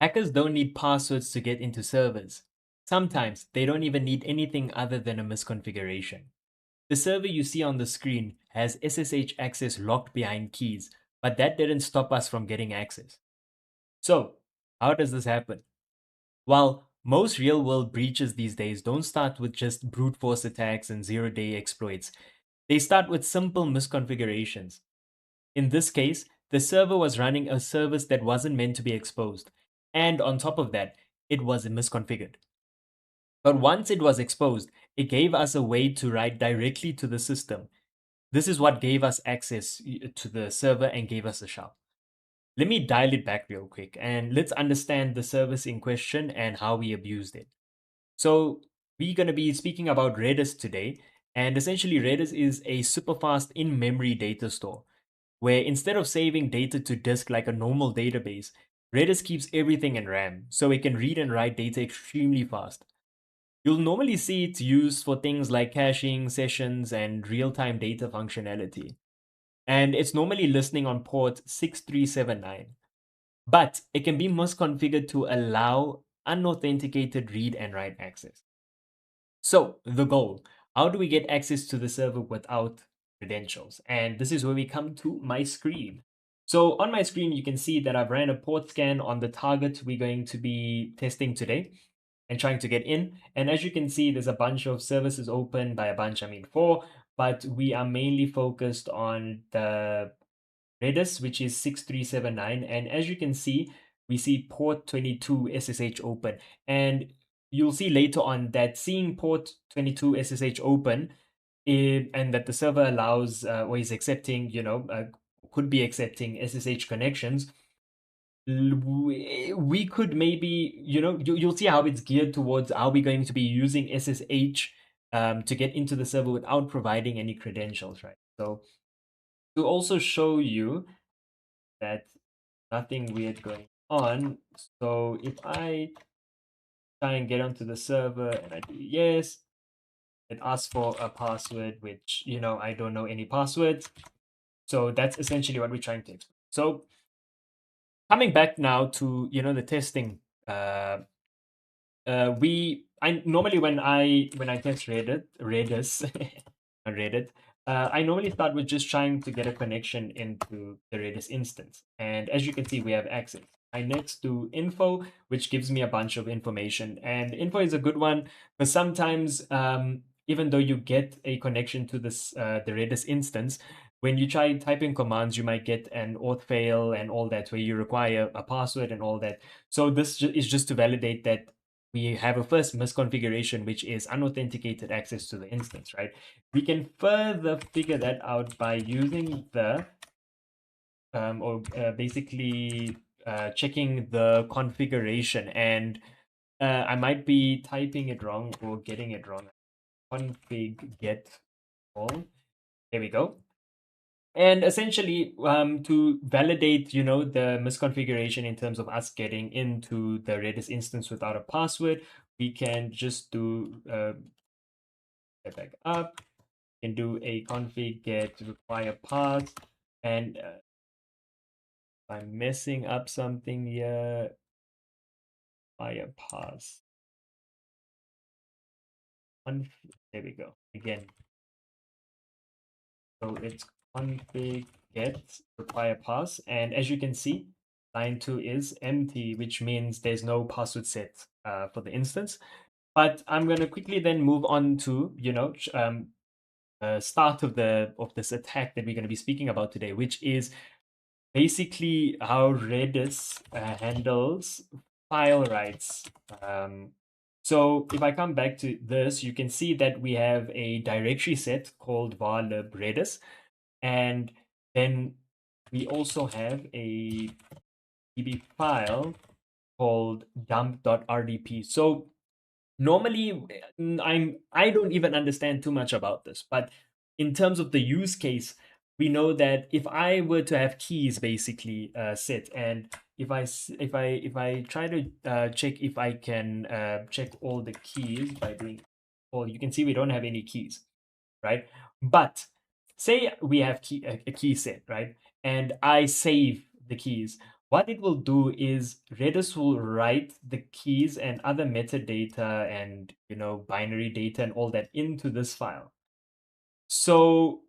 Hackers don't need passwords to get into servers. Sometimes they don't even need anything other than a misconfiguration. The server you see on the screen has SSH access locked behind keys, but that didn't stop us from getting access. So, how does this happen? While most real world breaches these days don't start with just brute force attacks and zero-day exploits, they start with simple misconfigurations. In this case, the server was running a service that wasn't meant to be exposed, and on top of that, it was misconfigured. But once it was exposed, it gave us a way to write directly to the system. This is what gave us access to the server and gave us a shell. Let me dial it back real quick and let's understand the service in question and how we abused it. So, we're going to be speaking about Redis today, and essentially, Redis is a super fast in memory data store where instead of saving data to disk like a normal database, Redis keeps everything in RAM so it can read and write data extremely fast. You'll normally see it used for things like caching, sessions, and real time data functionality. And it's normally listening on port 6379. But it can be misconfigured to allow unauthenticated read and write access. So, the goal, how do we get access to the server without credentials? And this is where we come to my screen. So, on my screen, you can see that I've ran a port scan on the target we're going to be testing today and trying to get in. And as you can see, there's a bunch of services open. By a bunch, I mean four, but we are mainly focused on the Redis, which is 6379. And as you can see, we see port 22 SSH open. And you'll see later on that seeing port 22 SSH open and that the server allows or is accepting, could be accepting SSH connections. We could maybe, you'll see how it's geared towards how we're going to be using SSH to get into the server without providing any credentials, right? So to also show you that nothing weird going on. So if I try and get onto the server and I do yes, it asks for a password, which, I don't know any passwords. So that's essentially what we're trying to explain. So coming back now to, the testing, I normally when I test Redis on Reddit, I normally start with just trying to get a connection into the Redis instance. And as you can see, we have access. I next do info, which gives me a bunch of information. And info is a good one, but sometimes, even though you get a connection to this the Redis instance, when you try typing commands, you might get an auth fail and all that, where you require a password and all that. So this is just to validate that we have a first misconfiguration, which is unauthenticated access to the instance, right? We can further figure that out by using the, basically checking the configuration. And I might be typing it wrong or getting it wrong. Config get all. There we go. And essentially, to validate, the misconfiguration in terms of us getting into the Redis instance without a password, we can just do get back up, can do a config get require path, and if I'm messing up something here, require path. There we go. Again, so it's config get require pass, and as you can see, line 2 is empty, which means there's no password set for the instance. But I'm going to quickly then move on to, start of this attack that we're going to be speaking about today, which is basically how Redis handles file writes. So if I come back to this, you can see that we have a directory set called varlib Redis, and then we also have a DB file called dump.rdp. So normally I don't even understand too much about this, but in terms of the use case, we know that if I were to have keys basically set, and if I try to check if I can check all the keys by doing, well, you can see we don't have any keys, right? But say we have a key set, right? And I save the keys. what it will do is Redis will write the keys and other metadata and binary data and all that into this file. So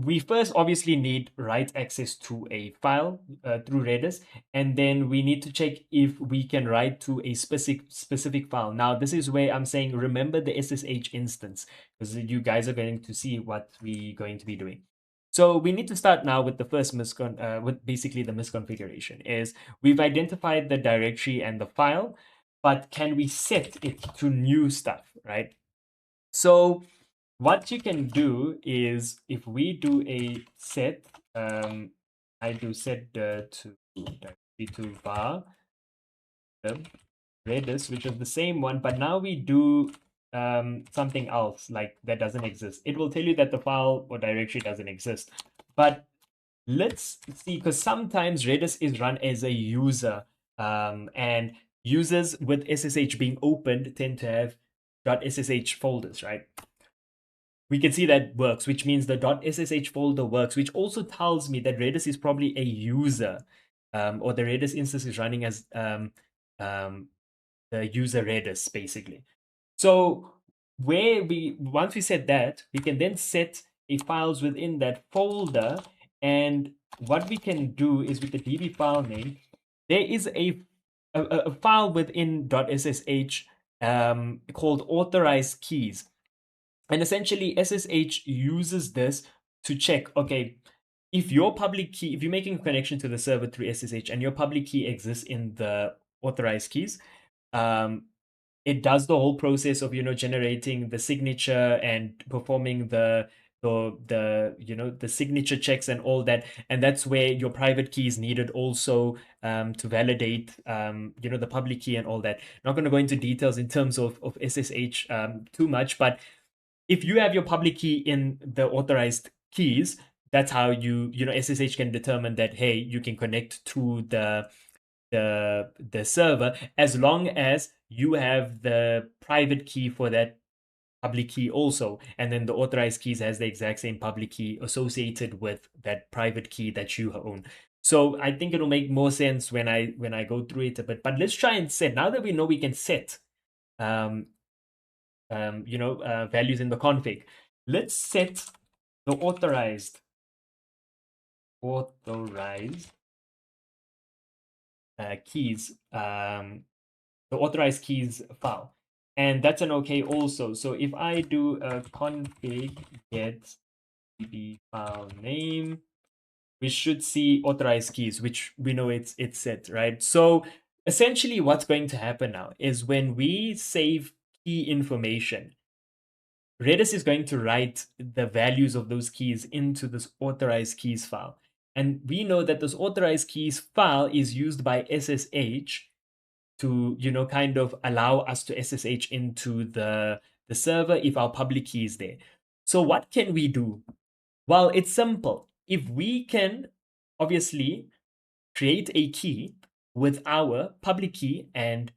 we first obviously need write access to a file through Redis, and then we need to check if we can write to a specific file. Now, this is where I'm saying remember the SSH instance, because you guys are going to see what we're going to be doing. So we need to start now with the first with basically the misconfiguration. Is we've identified the directory and the file, but can we set it to new stuff, right? So what you can do is if we do a set, I do set to directly to var Redis, which is the same one, but now we do something else like that doesn't exist. It will tell you that the file or directory doesn't exist. But let's see, because sometimes Redis is run as a user, and users with SSH being opened tend to have .ssh folders, right? We can see that works, which means the .ssh folder works, which also tells me that Redis is probably a user, or the Redis instance is running as um, the user Redis, basically. So once we set that, we can then set a files within that folder. And what we can do is with the db file name, there is a file within .ssh called authorized keys. And essentially, SSH uses this to check, okay, if your public key, if you're making a connection to the server through SSH and your public key exists in the authorized keys, um, it does the whole process of generating the signature and performing the signature checks and all that, and that's where your private key is needed also to validate the public key and all that. Not going to go into details in terms of SSH too much, but if you have your public key in the authorized keys, that's how SSH can determine that, hey, you can connect to the server as long as you have the private key for that public key also, and then the authorized keys has the exact same public key associated with that private key that you own. So I think it'll make more sense when I go through it a bit. But let's try and set, now that we know we can set um, values in the config. Let's set the authorized keys, the authorized keys file, and that's an okay also. So if I do a config get db file name, we should see authorized keys, which we know it's set, right? So essentially, what's going to happen now is when we save key information, Redis is going to write the values of those keys into this authorized keys file. And we know that this authorized keys file is used by SSH to, kind of allow us to SSH into the server if our public key is there. So what can we do? Well, it's simple. If we can obviously create a key with our public key and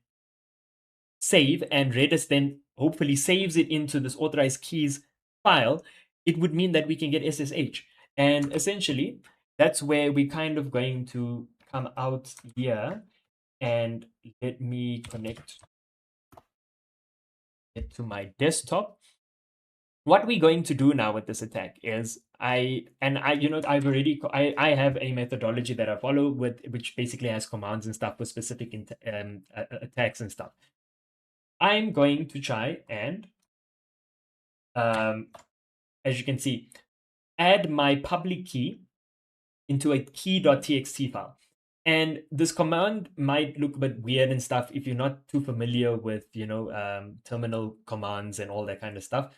save, and Redis then hopefully saves it into this authorized keys file, it would mean that we can get SSH. And essentially, that's where we're kind of going to come out here. And let me connect it to my desktop. What we're going to do now with this attack is I have a methodology that I follow with, which basically has commands and stuff for specific attacks and stuff. I'm going to try and as you can see, add my public key into a key.txt file. And this command might look a bit weird and stuff if you're not too familiar with, terminal commands and all that kind of stuff,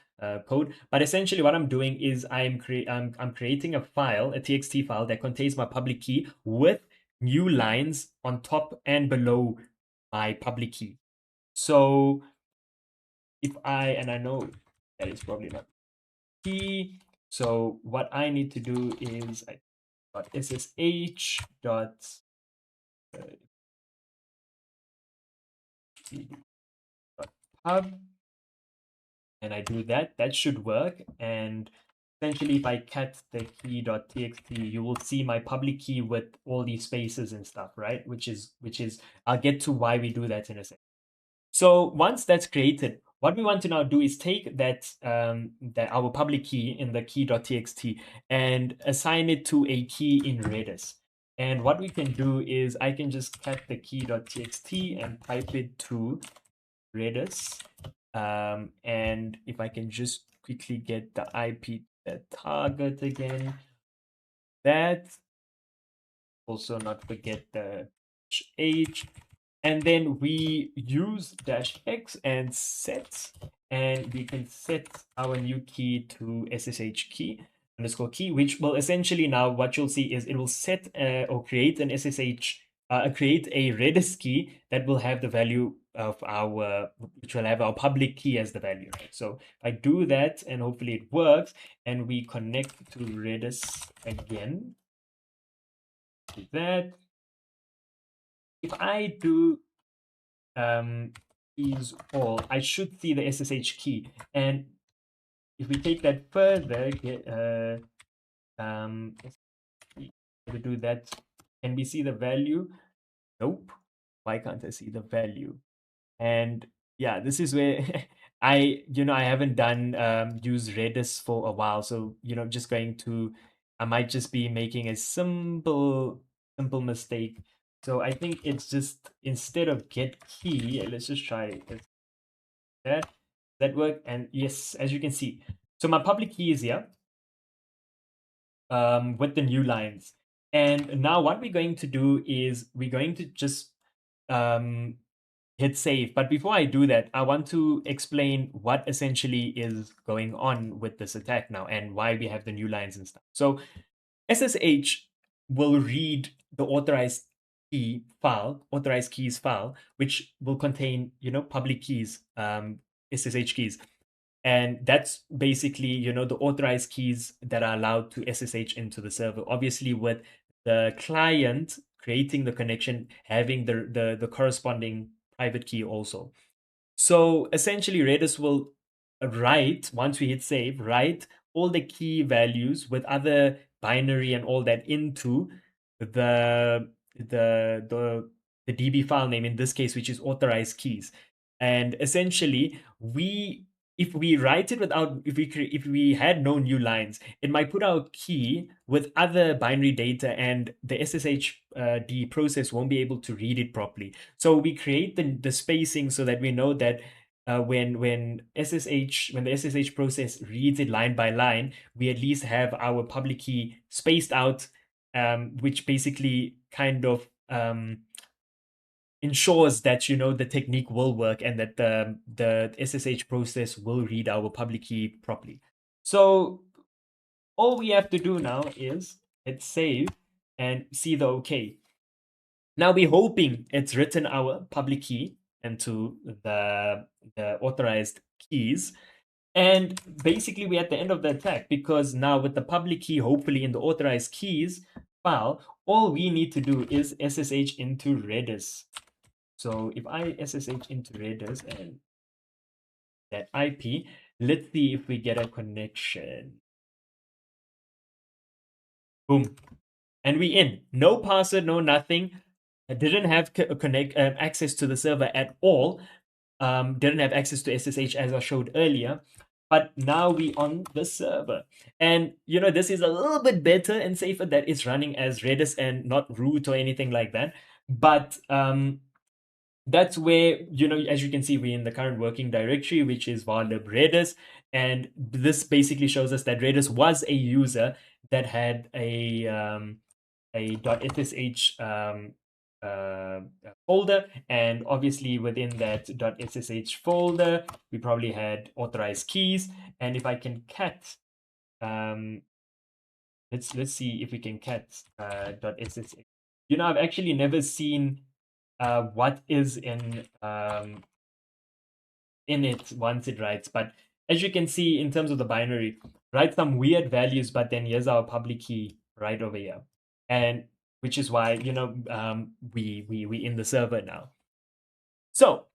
code. But essentially what I'm doing is I'm creating a file, a txt file that contains my public key with new lines on top and below my public key. So and I know that is probably not key. So what I need to do is .ssh dot hub, and I do that. That should work. And essentially if I cat the key.txt, you will see my public key with all these spaces and stuff, right? Which is I'll get to why we do that in a second. So once that's created, what we want to now do is take that our public key in the key.txt and assign it to a key in Redis. And what we can do is I can just cat the key.txt and pipe it to Redis. And if I can just quickly get the IP target again, that also not forget the h, and then we use dash x and set, and we can set our new key to ssh key underscore key, which will essentially now what you'll see is it will set or create an ssh create a Redis key that will have the value of our, which will have our public key as the value, right? So if I do that and hopefully it works, and we connect to Redis again, that if I do keys all, I should see the SSH key. And if we take that further, we do that, can we see the value? Nope. Why can't I see the value? And yeah, this is where I haven't done use Redis for a while. So, just I might just be making a simple mistake. So I think it's just instead of get key, let's just try that. That work? And yes, as you can see. So my public key is here with the new lines. And now what we're going to do is we're going to just um, hit save. But before I do that, I want to explain what essentially is going on with this attack now and why we have the new lines and stuff. So SSH will read the authorized keys file, which will contain, public keys, SSH keys. And that's basically, the authorized keys that are allowed to SSH into the server. Obviously, with the client creating the connection, having the corresponding private key also. So essentially, Redis will write, once we hit save, write all the key values with other binary and all that into the the the the DB file name in this case, which is authorized keys. And essentially, if we write it without, if we had no new lines, it might put our key with other binary data, and the SSH D process won't be able to read it properly. So we create the spacing so that we know that when the SSH process reads it line by line, we at least have our public key spaced out, which basically kind of ensures that the technique will work and that the SSH process will read our public key properly. So all we have to do now is hit save and see the OK. Now we're hoping it's written our public key into the authorized keys. And basically, we're at the end of the attack, because now with the public key, hopefully in the authorized keys file, all we need to do is SSH into Redis. So if I SSH into Redis and that IP, let's see if we get a connection. Boom. And we in. No password, no nothing. I didn't have access to the server at all. Didn't have access to SSH as I showed earlier. But now we on the server. And this is a little bit better and safer that it's running as Redis and not root or anything like that. But that's where, as you can see, we're in the current working directory, which is varlib Redis. And this basically shows us that Redis was a user that had a .ssh folder, and obviously within that .ssh folder we probably had authorized keys. And if I can cat let's see if we can cat .ssh. I've actually never seen what is in it once it writes, but as you can see, in terms of the binary, write some weird values, but then here's our public key right over here. And which is why, we in the server now. So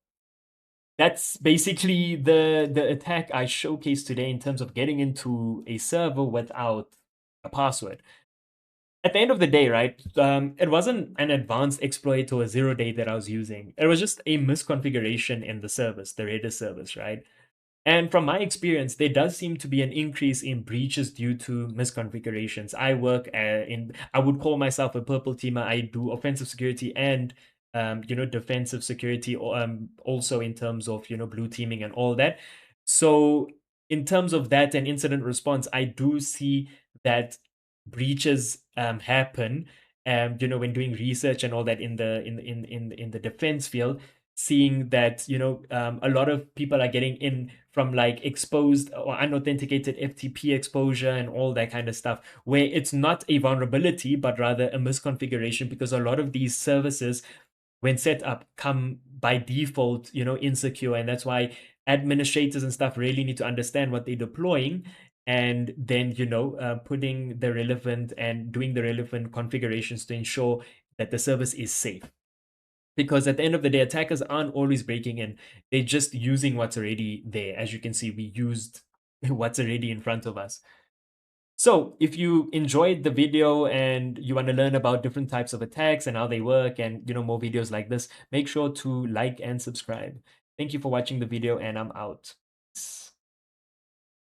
That's basically the attack I showcased today in terms of getting into a server without a password. At the end of the day, right, it wasn't an advanced exploit or a zero day that I was using. It was just a misconfiguration in the service, the Redis service, right? And from my experience, there does seem to be an increase in breaches due to misconfigurations. I would call myself a purple teamer. I do offensive security and, defensive security, also in terms of, blue teaming and all that. So in terms of that and incident response, I do see that breaches happen, when doing research and all that in the defense field, seeing that a lot of people are getting in from like exposed or unauthenticated FTP exposure and all that kind of stuff, where it's not a vulnerability but rather a misconfiguration, because a lot of these services, when set up, come by default insecure, and that's why administrators and stuff really need to understand what they're deploying, and then putting the relevant and doing the relevant configurations to ensure that the service is safe. Because at the end of the day, attackers aren't always breaking in. They're just using what's already there. As you can see, we used what's already in front of us. So if you enjoyed the video and you want to learn about different types of attacks and how they work, and more videos like this, make sure to like and subscribe. Thank you for watching the video, and I'm out.